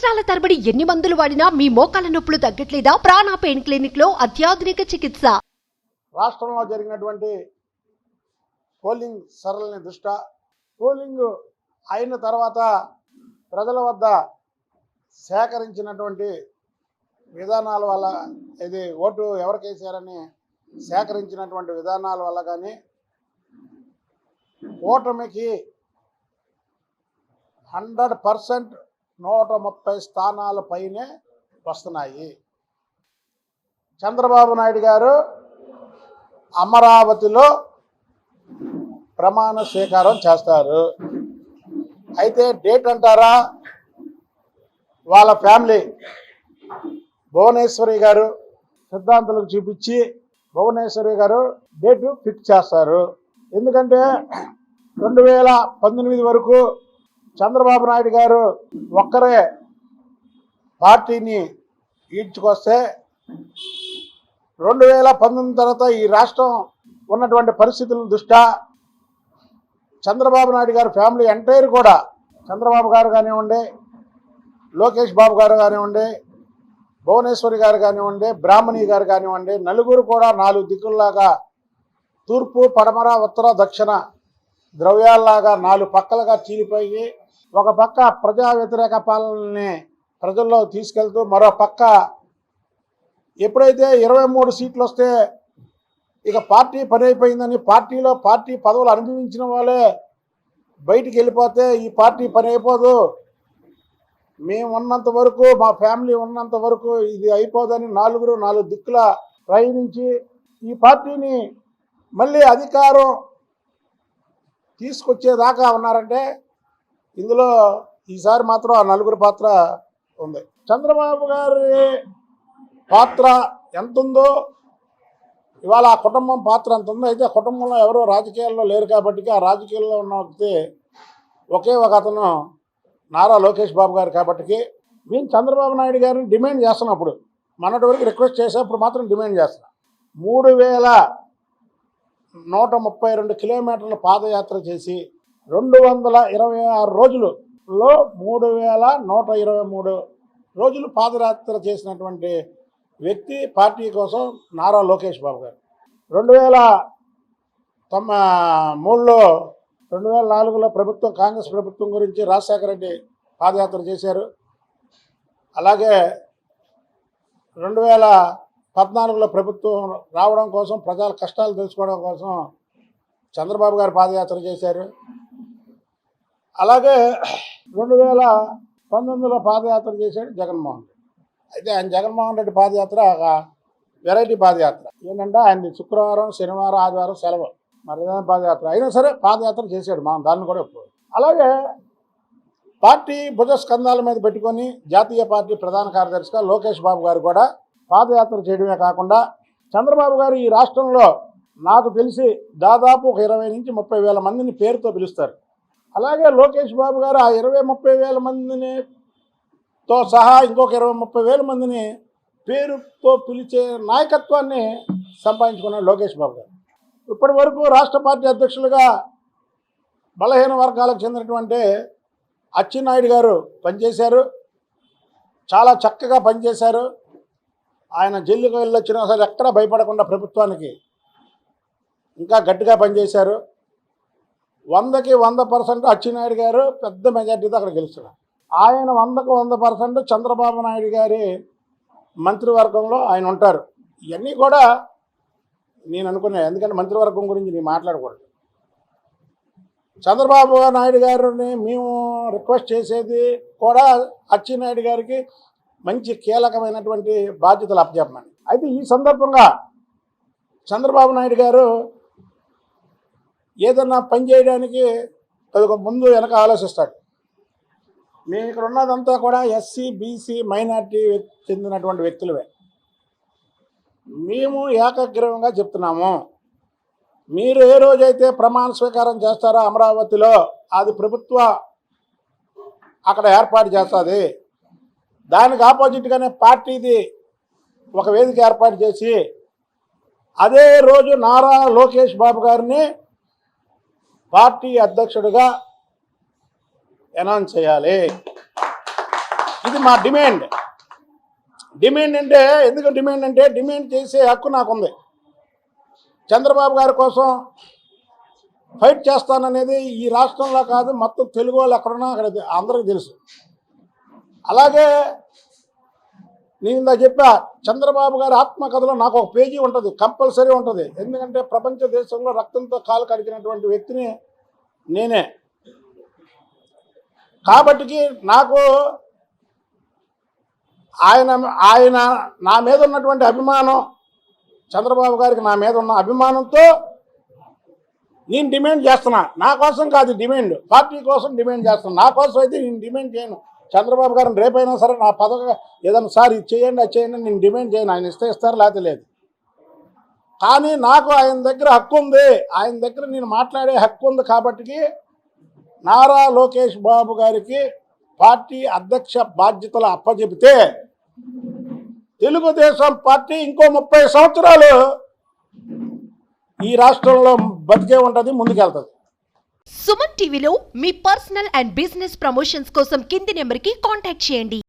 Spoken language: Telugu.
సంవత్సరాల తరబడి ఎన్ని మందులు వాడినా మీ మోకాల నొప్పులు తగ్గట్లేదా? ప్రాణ పెయిన్ క్లినిక్ లో అత్యాధునిక చికిత్స. రాష్ట్రంలో జరిగినటువంటి పోలింగ్ సరళిని దృష్ట్యా పోలింగ్ అయిన తర్వాత ప్రజల వద్ద సేకరించినటువంటి విధానాల వల్ల, ఇది ఓటు ఎవరికి వేసారని సేకరించినటువంటి విధానాల వల్ల కానీ ఓటమికి 100% 130 స్థానాల పైనే వస్తున్నాయి. చంద్రబాబు నాయుడు గారు అమరావతిలో ప్రమాణ స్వీకారం చేస్తారు. అయితే డేట్ అంటారా, వాళ్ళ ఫ్యామిలీ భువనేశ్వరి గారు సిద్ధాంతులకు చూపించి భువనేశ్వరి గారు డేటు ఫిక్స్ చేస్తారు. ఎందుకంటే 2019 వరకు చంద్రబాబు నాయుడు గారు ఒక్కరే పార్టీని ఈడ్చుకొస్తే 2019 తర్వాత ఈ రాష్ట్రం ఉన్నటువంటి పరిస్థితుల దృష్ట్యా చంద్రబాబు నాయుడు గారు ఫ్యామిలీ ఎంటైర్ కూడా, చంద్రబాబు గారు కానివ్వండి, లోకేష్ బాబు గారు కానివ్వండి, భువనేశ్వరి గారు కానివ్వండి, బ్రాహ్మణి గారు కానివ్వండి, నలుగురు కూడా 4 దిక్కుల్లాగా తూర్పు, పడమర, ఉత్తర, దక్షిణ ద్రవ్యాల్లాగా 4 పక్కలుగా చీలిపోయి, ఒక పక్క ప్రజా వ్యతిరేక పాలనని ప్రజల్లో తీసుకెళ్తూ, మరో పక్క ఎప్పుడైతే 23 సీట్లు వస్తే ఇక పార్టీ పని అయిపోయిందని పార్టీలో పార్టీ పదవులు అనుభవించిన వాళ్ళే బయటికి వెళ్ళిపోతే ఈ పార్టీ పని అయిపోదు, మేము ఉన్నంత వరకు, మా ఫ్యామిలీ ఉన్నంత వరకు ఇది అయిపోదని 4 దిక్కుల ప్రయాణించి ఈ పార్టీని మళ్ళీ అధికారం తీసుకొచ్చేదాకా ఉన్నారంటే ఇందులో ఈసారి మాత్రం ఆ 4 పాత్ర ఉంది. చంద్రబాబు గారి పాత్ర ఎంత ఉందో ఇవాళ ఆ కుటుంబం పాత్ర ఎంత ఉందో. అయితే ఆ కుటుంబంలో ఎవరో రాజకీయాల్లో లేరు కాబట్టి ఆ రాజకీయాల్లో ఉన్న వ్యక్తి ఒకే ఒక అతను నారా లోకేష్ బాబు గారు కాబట్టి మేము చంద్రబాబు నాయుడు గారిని డిమాండ్ చేస్తున్నప్పుడు, మొన్నటి వరకు రిక్వెస్ట్ చేసేప్పుడు మాత్రం డిమాండ్ చేస్తున్నాం. 3132 కిలోమీటర్ల పాదయాత్ర చేసి 226 రోజులలో 3123 రోజులు పాదయాత్ర చేసినటువంటి వ్యక్తి పార్టీ కోసం నారా లోకేష్ బాబు గారు. 2004లో ప్రభుత్వం, కాంగ్రెస్ ప్రభుత్వం గురించి రాజశేఖర రెడ్డి పాదయాత్ర చేశారు. అలాగే 2014లో ప్రభుత్వం రావడం కోసం, ప్రజల కష్టాలు తెలుసుకోవడం కోసం చంద్రబాబు గారు పాదయాత్ర చేశారు. అలాగే 2019లో పాదయాత్ర చేశాడు జగన్మోహన్ రెడ్డి. అయితే ఆయన జగన్మోహన్ రెడ్డి పాదయాత్ర ఒక వెరైటీ పాదయాత్ర. ఏంటంటే ఆయనది శుక్రవారం, శనివారం, ఆదివారం సెలవు, మరి పాదయాత్ర అయినా సరే పాదయాత్ర చేశాడు. మనం దాన్ని కూడా ఒప్పుకోవాలి. అలాగే పార్టీ భుజస్కంధాల మీద పెట్టుకొని జాతీయ పార్టీ ప్రధాన కార్యదర్శిగా లోకేష్ బాబు గారు కూడా పాదయాత్ర చేయడమే కాకుండా చంద్రబాబు గారు ఈ రాష్ట్రంలో నాకు తెలిసి దాదాపు ఒక 20 నుంచి 30 వేల మందిని పేరుతో పిలుస్తారు. అలాగే లోకేష్ బాబు గారు ఆ 20-30 వేల మందినితో సహా ఇంకొక 20-30 వేల మందిని పేరుతో పిలిచే నాయకత్వాన్ని సంపాదించుకున్నాడు లోకేష్ బాబు గారు. ఇప్పటి వరకు రాష్ట్ర పార్టీ అధ్యక్షులుగా బలహీన వర్గాలకు చెందినటువంటి అచ్చెన్నాయుడు గారు పనిచేశారు. చాలా చక్కగా పనిచేశారు. ఆయన జైలుకి వెళ్ళొచ్చినా సరే ఎక్కడా భయపడకుండా ప్రభుత్వానికి ఇంకా గట్టిగా పనిచేశారు. 100కి 100% అచ్చెన్నాయుడు గారు పెద్ద మెజార్టీతో అక్కడ గెలుస్తున్నారు. ఆయన 100కు 100% చంద్రబాబు నాయుడు గారి మంత్రివర్గంలో ఆయన ఉంటారు. ఇవన్నీ కూడా నేను అనుకున్నాను, ఎందుకంటే మంత్రివర్గం గురించి నేను మాట్లాడకూడదు. చంద్రబాబు నాయుడు గారిని మేము రిక్వెస్ట్ చేసేది కూడా అచ్చెన్నాయుడు గారికి మంచి కీలకమైనటువంటి బాధ్యతలు అప్పచెప్పమని. అయితే ఈ సందర్భంగా చంద్రబాబు నాయుడు గారు ఏదన్నా పని చేయడానికి ముందు వెనక ఆలోచిస్తాడు. మేము ఇక్కడ ఉన్నదంతా కూడా ఎస్సీ, బీసీ, మైనార్టీ చెందినటువంటి వ్యక్తులవే. మేము ఏకగ్రీవంగా చెప్తున్నాము, మీరు ఏ రోజైతే ప్రమాణ స్వీకారం చేస్తారో అమరావతిలో అది ప్రభుత్వ అక్కడ ఏర్పాటు చేస్తుంది. దానికి ఆపోజిట్గానే పార్టీది ఒక వేదిక ఏర్పాటు చేసి అదే రోజు నారా లోకేష్ బాబు గారిని పార్టీ అధ్యక్షుడిగా అనౌన్స్ చేయాలి. ఇది మా డిమాండ్. డిమాండ్ అంటే ఎందుకు డిమాండ్ అంటే డిమాండ్ చేసే హక్కు నాకుంది. చంద్రబాబు గారి కోసం ఫైట్ చేస్తాననేది ఈ రాష్ట్రంలో కాదు, మొత్తం తెలుగు వాళ్ళు ఎక్కడున్నా అక్కడ అందరికీ తెలుసు. అలాగే నేను ఇందా చెప్పా, చంద్రబాబు గారి ఆత్మకథలో నాకు ఒక పేజీ ఉంటుంది, కంపల్సరీ ఉంటుంది. ఎందుకంటే ప్రపంచ దేశంలో రక్తంతో కాలు కడిగినటువంటి వ్యక్తిని నేనే. కాబట్టి నాకు ఆయన నా మీద ఉన్నటువంటి అభిమానం, చంద్రబాబు గారికి నా మీద ఉన్న అభిమానంతో నేను డిమాండ్ చేస్తున్నా. నా కోసం కాదు డిమాండ్, పార్టీ కోసం డిమాండ్ చేస్తున్నా. నా కోసం అయితే నేను డిమాండ్ చేయను. చంద్రబాబు గారిని రేపైనా సరే నా పదవి ఏదైనా సార్ ఇది చేయండి అది చేయండి నేను డిమాండ్ చేయను. ఆయన ఇస్తారు లేకపోతే లేదు. కానీ నాకు ఆయన దగ్గర హక్కు ఉంది, ఆయన దగ్గర నేను మాట్లాడే హక్కు ఉంది. కాబట్టి నారా లోకేష్ బాబు గారికి పార్టీ అధ్యక్ష బాధ్యతలు అప్పచెబితే తెలుగుదేశం పార్టీ ఇంకో 30 సంవత్సరాలు ఈ రాష్ట్రంలో బతికే ఉంటుంది, ముందుకెళ్తుంది. సుమన్ టీవీలో మీ పర్సనల్ అండ్ బిజినెస్ ప్రమోషన్స్ కోసం కింది నెంబర్కి కాంటాక్ట్ చేయండి.